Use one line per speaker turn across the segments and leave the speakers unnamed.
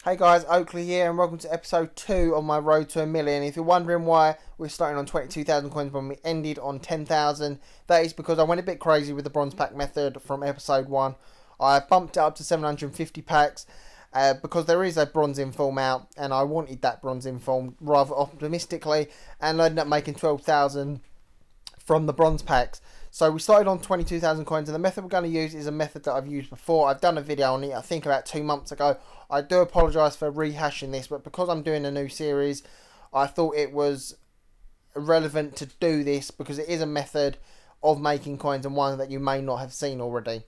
Hey guys, Oakley here and welcome to episode 2 on my road to a million. If you're wondering why we're starting on 22,000 coins when we ended on 10,000, that is because I went a bit crazy with the bronze pack method from episode 1. I bumped it up to 750 packs because there is a bronze inform out and I wanted that bronze inform rather optimistically, and I ended up making 12,000 from the bronze packs. So we started on 22,000 coins, and the method we're going to use is a method that I've used before. I've done a video on it, I think about 2 months ago. I do apologise for rehashing this, but because I'm doing a new series, I thought it was relevant to do this because it is a method of making coins and one that you may not have seen already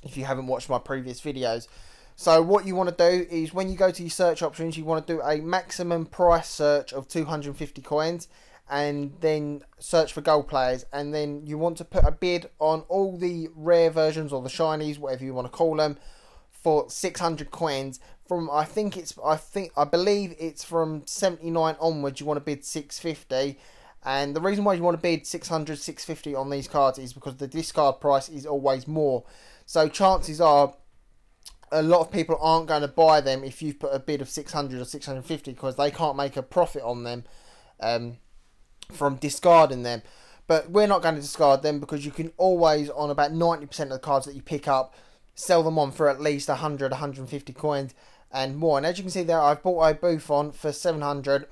if you haven't watched my previous videos. So what you want to do is when you go to your search options, you want to do a maximum price search of 250 coins. And then search for gold players, and then you want to put a bid on all the rare versions or the shinies, whatever you want to call them, for 600 coins. From I believe it's from 79 onwards. You want to bid 650, and the reason why you want to bid 600, 650 on these cards is because the discard price is always more. So chances are a lot of people aren't going to buy them if you put a bid of 600 or 650 because they can't make a profit on them. From discarding them, but we're not going to discard them because you can always, on about 90% of the cards that you pick up, sell them on for at least 100, 150 coins and more. And as you can see there, I've bought a Buffon for 700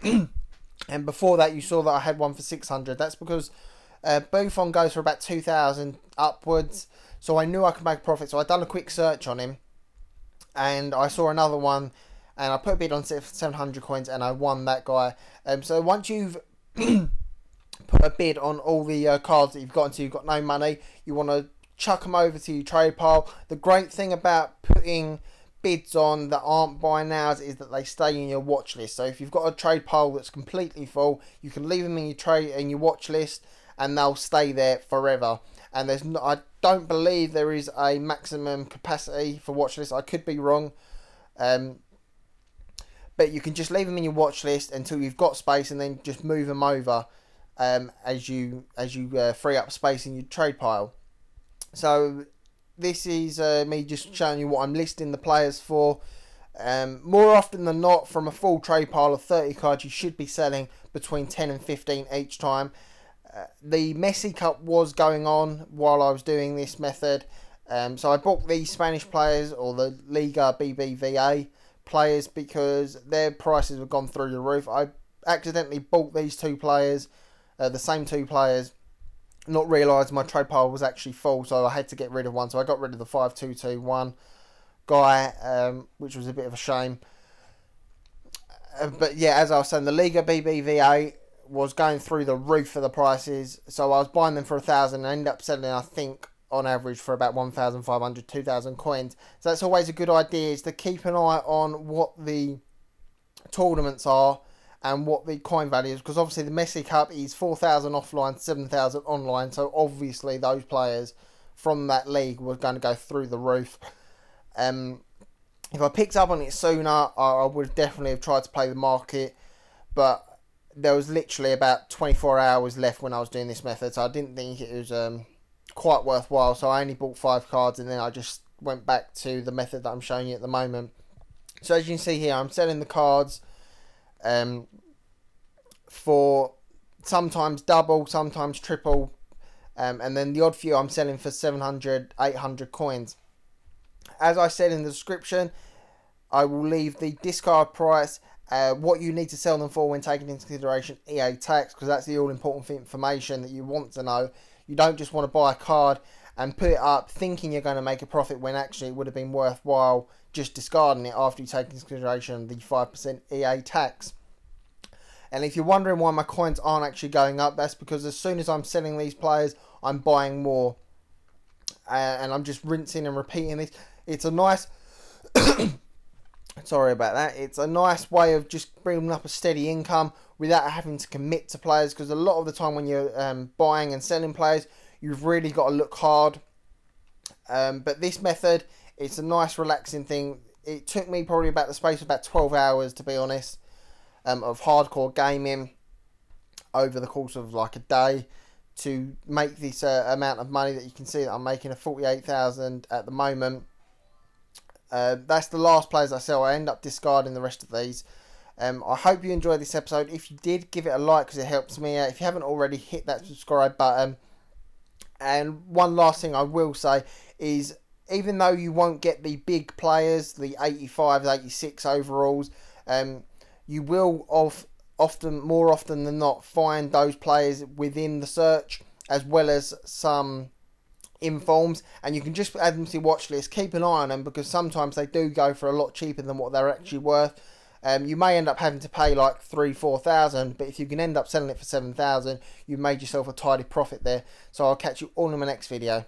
and before that you saw that I had one for 600. That's because Buffon goes for about 2,000 upwards, so I knew I could make a profit. So I done a quick search on him and I saw another one and I put a bid on 700 coins and I won that guy. So once you've put a bid on all the cards that you've got until you've got no money, you want to chuck them over to your trade pile. The great thing about putting bids on that aren't buy nows is that they stay in your watch list. So if you've got a trade pile that's completely full, you can leave them in your watch list and they'll stay there forever. And I don't believe there is a maximum capacity for watch lists. I could be wrong, but you can just leave them in your watch list until you've got space and then just move them over as you free up space in your trade pile. So this is me just showing you what I'm listing the players for. More often than not, from a full trade pile of 30 cards, you should be selling between 10 and 15 each time. The Messi Cup was going on while I was doing this method, so I bought these Spanish players, or the Liga BBVA players, because their prices have gone through the roof. I accidentally bought these two players, the same two players, not realised my trade pile was actually full, so I had to get rid of one. So I got rid of the 5221 guy, which was a bit of a shame. But yeah, as I was saying, the Liga BBVA was going through the roof for the prices, so I was buying them for 1,000 and ended up selling, I think, on average for about 1,500, 2,000 coins. So that's always a good idea, is to keep an eye on what the tournaments are and what the coin value is, because obviously the Messi Cup is 4,000 offline, 7,000 online, so obviously those players from that league were going to go through the roof. If I picked up on it sooner, I would definitely have tried to play the market, but there was literally about 24 hours left when I was doing this method, so I didn't think it was quite worthwhile, so I only bought 5 cards and then I just went back to the method that I'm showing you at the moment. So as you can see here, I'm selling the cards for sometimes double, sometimes triple, and then the odd few I'm selling for 700, 800 coins. As I said in the description, I will leave the discard price, what you need to sell them for when taking into consideration EA tax, because that's the all-important information that you want to know. You don't just want to buy a card and put it up thinking you're going to make a profit when actually it would have been worthwhile just discarding it after you take into consideration the 5% EA tax. And if you're wondering why my coins aren't actually going up, that's because as soon as I'm selling these players, I'm buying more. And I'm just rinsing and repeating this. It's a nice... Sorry about that. It's a nice way of just bringing up a steady income without having to commit to players, because a lot of the time when you're buying and selling players, you've really got to look hard. But this method, it's a nice relaxing thing. It took me probably about the space of about 12 hours, to be honest, of hardcore gaming over the course of like a day to make this amount of money that you can see that I'm making, a 48,000 at the moment. That's the last players I sell. I end up discarding the rest of these. I hope you enjoyed this episode. If you did, give it a like because it helps me out. If you haven't already, hit that subscribe button. And one last thing I will say is, even though you won't get the big players, the 85s, 86 overalls, you will more often than not find those players within the search, as well as some informs, and you can just add them to your watch list. Keep an eye on them because sometimes they do go for a lot cheaper than what they're actually worth. You may end up having to pay like 3,000-4,000, but if you can end up selling it for 7,000, you've made yourself a tidy profit there. So I'll catch you all in my next video.